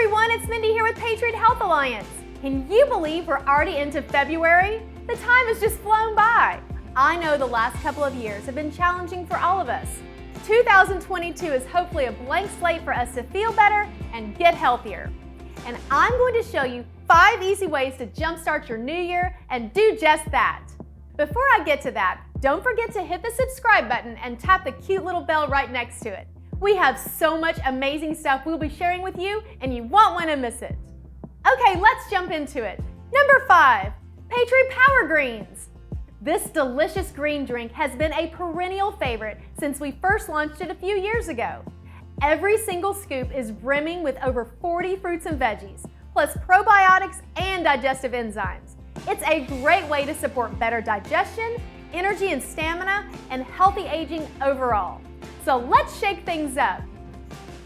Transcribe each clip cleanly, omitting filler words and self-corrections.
everyone, it's Mindy here with Patriot Health Alliance. Can you believe we're already into February? The time has just flown by. I know the last couple of years have been challenging for all of us. 2022 is hopefully a blank slate for us to feel better and get healthier. And I'm going to show you 5 easy ways to jumpstart your new year and do just that. Before I get to that, don't forget to hit the subscribe button and tap the cute little bell right next to it. We have so much amazing stuff we'll be sharing with you, and you won't want to miss it. Okay, let's jump into it. Number 5, Patriot Power Greens. This delicious green drink has been a perennial favorite since we first launched it a few years ago. Every single scoop is brimming with over 40 fruits and veggies, plus probiotics and digestive enzymes. It's a great way to support better digestion, energy and stamina, and healthy aging overall. So let's shake things up.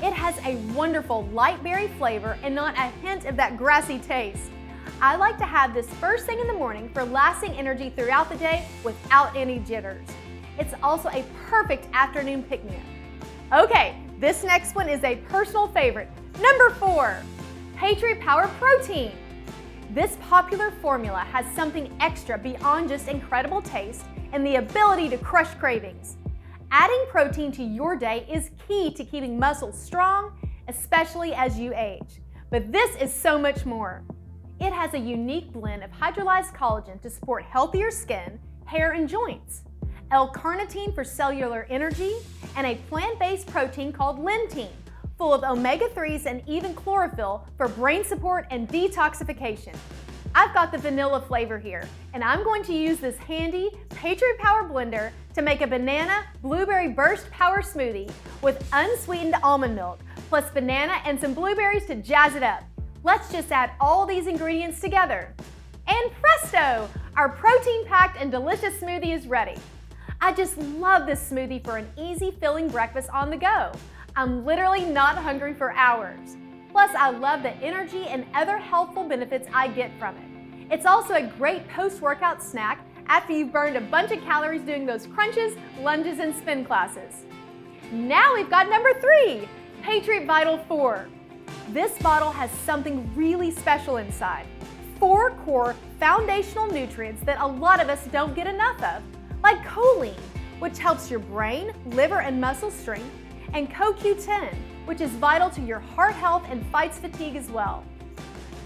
It has a wonderful light berry flavor and not a hint of that grassy taste. I like to have this first thing in the morning for lasting energy throughout the day without any jitters. It's also a perfect afternoon pick-me-up. Okay, this next one is a personal favorite. Number 4, Patriot Power Protein. This popular formula has something extra beyond just incredible taste and the ability to crush cravings. Adding protein to your day is key to keeping muscles strong, especially as you age. But this is so much more. It has a unique blend of hydrolyzed collagen to support healthier skin, hair, and joints, L-carnitine for cellular energy, and a plant-based protein called lentine, full of omega-3s and even chlorophyll for brain support and detoxification. I've got the vanilla flavor here, and I'm going to use this handy Patriot Power blender to make a banana blueberry burst power smoothie with unsweetened almond milk, plus banana and some blueberries to jazz it up. Let's just add all these ingredients together. And presto! Our protein-packed and delicious smoothie is ready. I just love this smoothie for an easy filling breakfast on the go. I'm literally not hungry for hours. Plus, I love the energy and other healthful benefits I get from it. It's also a great post-workout snack after you've burned a bunch of calories doing those crunches, lunges, and spin classes. Now we've got number 3, Patriot Vital 4. This bottle has something really special inside. 4 core foundational nutrients that a lot of us don't get enough of, like choline, which helps your brain, liver, and muscle strength, and CoQ10, which is vital to your heart health and fights fatigue as well.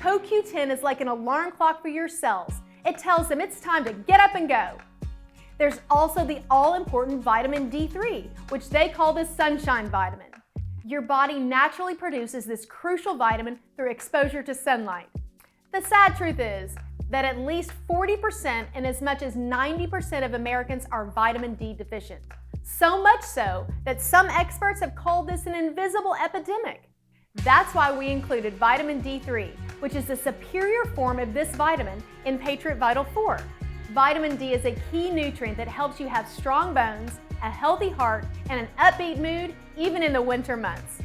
CoQ10 is like an alarm clock for your cells. It tells them it's time to get up and go. There's also the all-important vitamin D3, which they call the sunshine vitamin. Your body naturally produces this crucial vitamin through exposure to sunlight. The sad truth is that at least 40% and as much as 90% of Americans are vitamin D deficient. So much so that some experts have called this an invisible epidemic. That's why we included vitamin D3, which is the superior form of this vitamin, in Patriot Vital 4. Vitamin D is a key nutrient that helps you have strong bones, a healthy heart, and an upbeat mood even in the winter months.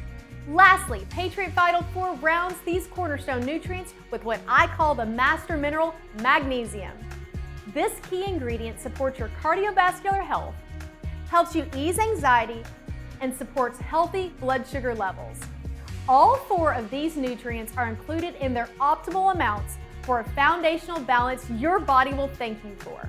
Lastly, Patriot Vital 4 rounds these cornerstone nutrients with what I call the master mineral, magnesium. This key ingredient supports your cardiovascular health, helps you ease anxiety, and supports healthy blood sugar levels. All 4 of these nutrients are included in their optimal amounts for a foundational balance your body will thank you for.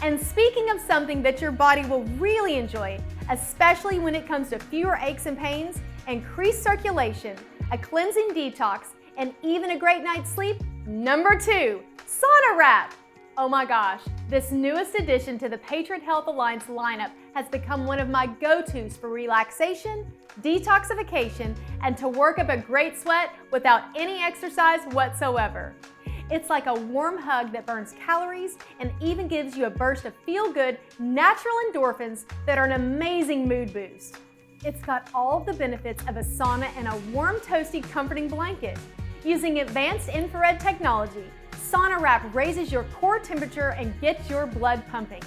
And speaking of something that your body will really enjoy, especially when it comes to fewer aches and pains, increased circulation, a cleansing detox, and even a great night's sleep, number 2, Sauna Wrap. Oh my gosh, this newest addition to the Patriot Health Alliance lineup has become one of my go-tos for relaxation, detoxification, and to work up a great sweat without any exercise whatsoever. It's like a warm hug that burns calories and even gives you a burst of feel-good, natural endorphins that are an amazing mood boost. It's got all of the benefits of a sauna and a warm, toasty, comforting blanket. Using advanced infrared technology, Sauna Wrap raises your core temperature and gets your blood pumping.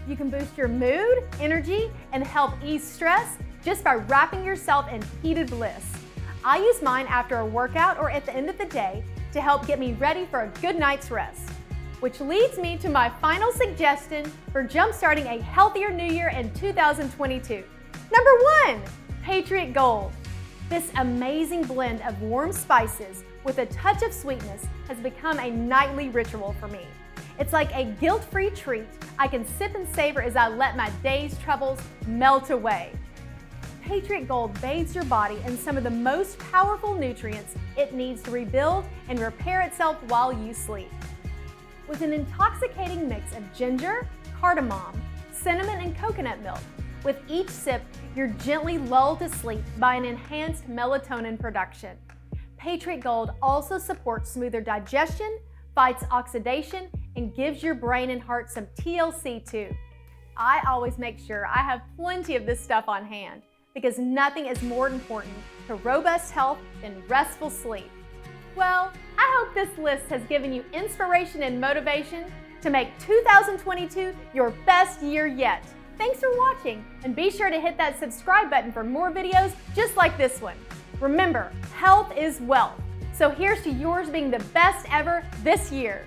You can boost your mood, energy, and help ease stress just by wrapping yourself in heated bliss. I use mine after a workout or at the end of the day to help get me ready for a good night's rest. Which leads me to my final suggestion for jumpstarting a healthier new year in 2022. Number 1, Patriot Gold. This amazing blend of warm spices with a touch of sweetness has become a nightly ritual for me. It's like a guilt-free treat I can sip and savor as I let my day's troubles melt away. Patriot Gold bathes your body in some of the most powerful nutrients it needs to rebuild and repair itself while you sleep. With an intoxicating mix of ginger, cardamom, cinnamon, and coconut milk, with each sip, you're gently lulled to sleep by an enhanced melatonin production. Patriot Gold also supports smoother digestion, fights oxidation, and gives your brain and heart some TLC too. I always make sure I have plenty of this stuff on hand because nothing is more important to robust health than restful sleep. Well, I hope this list has given you inspiration and motivation to make 2022 your best year yet. Thanks for watching, and be sure to hit that subscribe button for more videos just like this one. Remember, health is wealth, so here's to yours being the best ever this year.